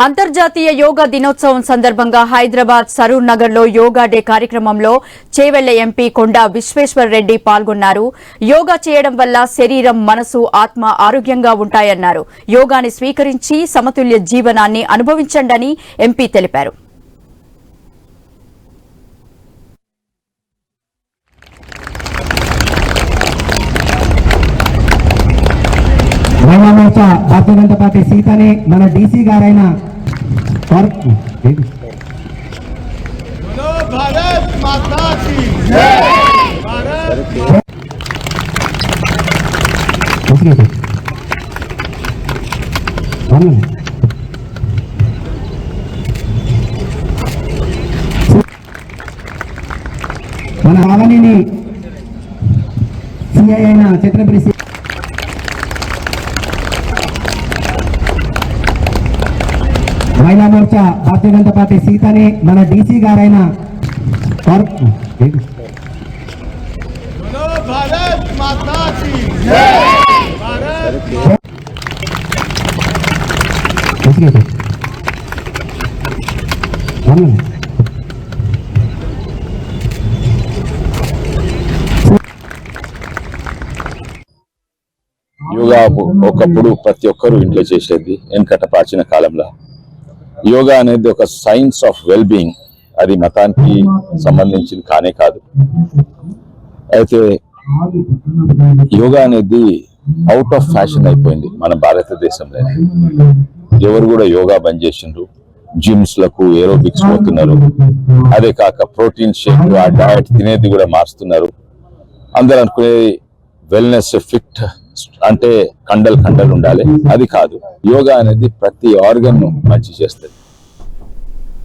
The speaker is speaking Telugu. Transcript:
అంతర్జాతీయ యోగా దినోత్సవం సందర్భంగా హైదరాబాద్ సరూర్ నగర్ లో యోగా డే కార్యక్రమంలో చేవెళ్ల ఎంపీ కొండా విశ్వేశ్వర్ రెడ్డి పాల్గొన్నారు. యోగా చేయడం వల్ల శరీరం, మనసు, ఆత్మ ఆరోగ్యంగా ఉంటాయన్నారు. యోగాని స్వీకరించి సమతుల్య జీవనాన్ని అనుభవించండని ఎంపీ తెలిపారు. మహిళా మోర్చా భారతీయ జనతా పార్టీ సీతని మన డీసీ గారైన మన ఆవనిని సిఐ అయిన ఛత్రపతి మహిళా మోర్చా భారతీయ జనతా పార్టీ సీతని మన డీసీ గారైన యోగా ఒకప్పుడు ప్రతి ఒక్కరు ఇంట్లో చేసేది. వెనకట ప్రాచీన కాలంలో యోగా అనేది ఒక సైన్స్ ఆఫ్ వెల్ బీయింగ్. అది మతానికి సంబంధించింది కానే కాదు. అయితే యోగా అనేది అవుట్ ఆఫ్ ఫ్యాషన్ అయిపోయింది మన భారతదేశంలో. ఎవరు కూడా యోగా బంద్ చేసిండ్రు. జిమ్స్ లకు ఏరోబిక్స్ పోతున్నారు. అదే కాక ప్రోటీన్ షేక్, ఆ డయట్ తినేది కూడా మారుస్తున్నారు. అందరూ అనుకునే వెల్నెస్, ఫిట్ అంటే కండలు ఉండాలి. అది కాదు. యోగా అనేది ప్రతి ఆర్గన్ ను మంచి చేస్తుంది.